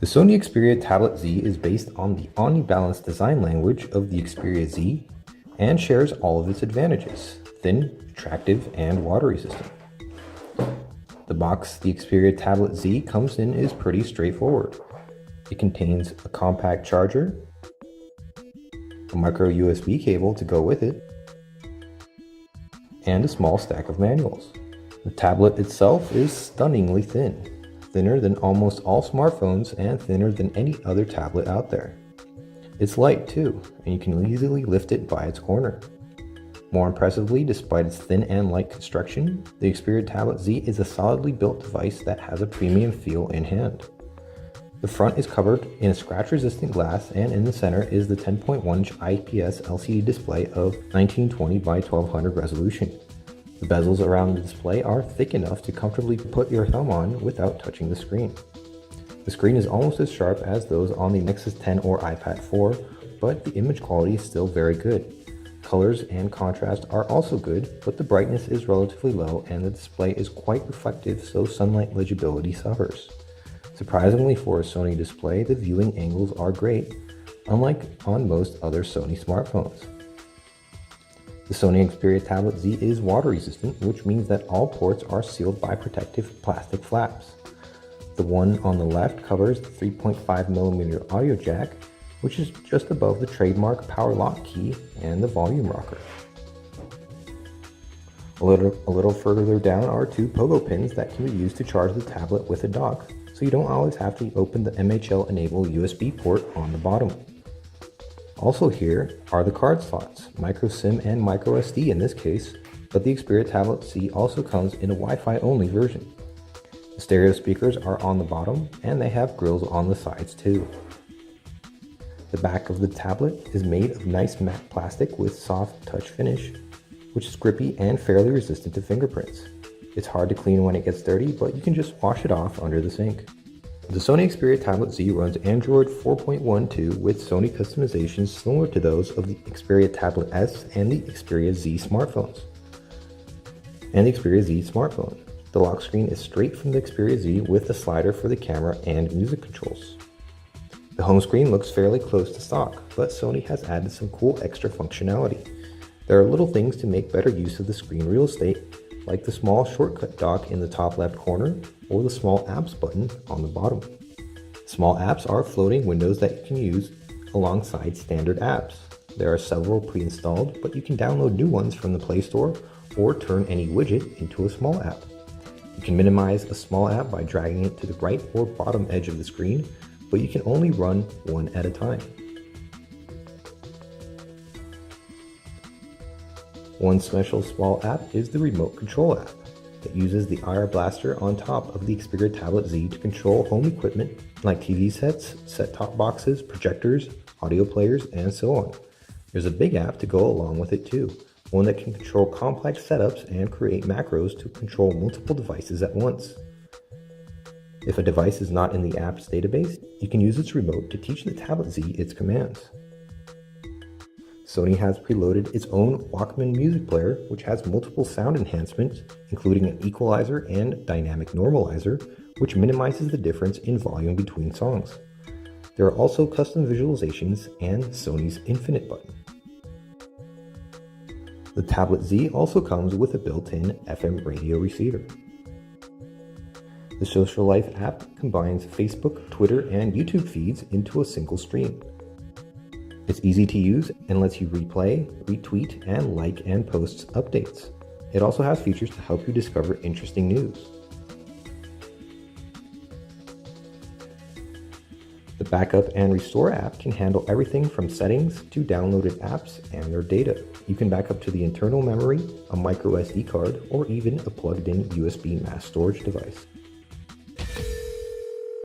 The Sony Xperia Tablet Z is based on the omni-balanced design language of the Xperia Z and shares all of its advantages: thin, attractive, and water resistant. The box the Xperia Tablet Z comes in is pretty straightforward. It contains a compact charger, a micro USB cable to go with it, and a small stack of manuals. The tablet itself is stunningly thinner than almost all smartphones and thinner than any other tablet out there. It's light too, and you can easily lift it by its corner. More impressively, despite its thin and light construction, the Xperia Tablet Z is a solidly built device that has a premium feel in hand. The front is covered in a scratch-resistant glass, and in the center is the 10.1-inch IPS LCD display of 1920 by 1200 resolution. The bezels around the display are thick enough to comfortably put your thumb on without touching the screen. The screen is almost as sharp as those on the Nexus 10 or iPad 4, but the image quality is still very good. Colors and contrast are also good, but the brightness is relatively low and the display is quite reflective, so sunlight legibility suffers. Surprisingly for a Sony display, the viewing angles are great, unlike on most other Sony smartphones. The Sony Xperia Tablet Z is water resistant, which means that all ports are sealed by protective plastic flaps. The one on the left covers the 3.5mm audio jack, which is just above the trademark power lock key and the volume rocker. A little further down are two pogo pins that can be used to charge the tablet with a dock, so you don't always have to open the MHL enable USB port on the bottom. Also here are the card slots, micro SIM and micro SD in this case, but the Xperia Tablet Z also comes in a Wi-Fi only version. The stereo speakers are on the bottom and they have grills on the sides too. The back of the tablet is made of nice matte plastic with soft touch finish, which is grippy and fairly resistant to fingerprints. It's hard to clean when it gets dirty, but you can just wash it off under the sink. The Sony Xperia Tablet Z runs Android 4.12 with Sony customizations similar to those of the Xperia Tablet S and the Xperia Z smartphones. The lock screen is straight from the Xperia Z with a slider for the camera and music controls. The home screen looks fairly close to stock, but Sony has added some cool extra functionality. There are little things to make better use of the screen real estate, like the small shortcut dock in the top left corner or the small apps button on the bottom. Small apps are floating windows that you can use alongside standard apps. There are several pre-installed, but you can download new ones from the Play Store or turn any widget into a small app. You can minimize a small app by dragging it to the right or bottom edge of the screen, but you can only run one at a time. One special small app is the remote control app. It uses the IR blaster on top of the Xperia Tablet Z to control home equipment like TV sets, set-top boxes, projectors, audio players, and so on. There's a big app to go along with it too, one that can control complex setups and create macros to control multiple devices at once. If a device is not in the app's database, you can use its remote to teach the Tablet Z its commands. Sony has preloaded its own Walkman music player, which has multiple sound enhancements, including an equalizer and dynamic normalizer, which minimizes the difference in volume between songs. There are also custom visualizations and Sony's Infinite button. The Tablet Z also comes with a built-in FM radio receiver. The Social Life app combines Facebook, Twitter, and YouTube feeds into a single stream. It's easy to use and lets you replay, retweet, and like and post updates. It also has features to help you discover interesting news. The Backup and Restore app can handle everything from settings to downloaded apps and their data. You can back up to the internal memory, a micro SD card, or even a plugged-in USB mass storage device.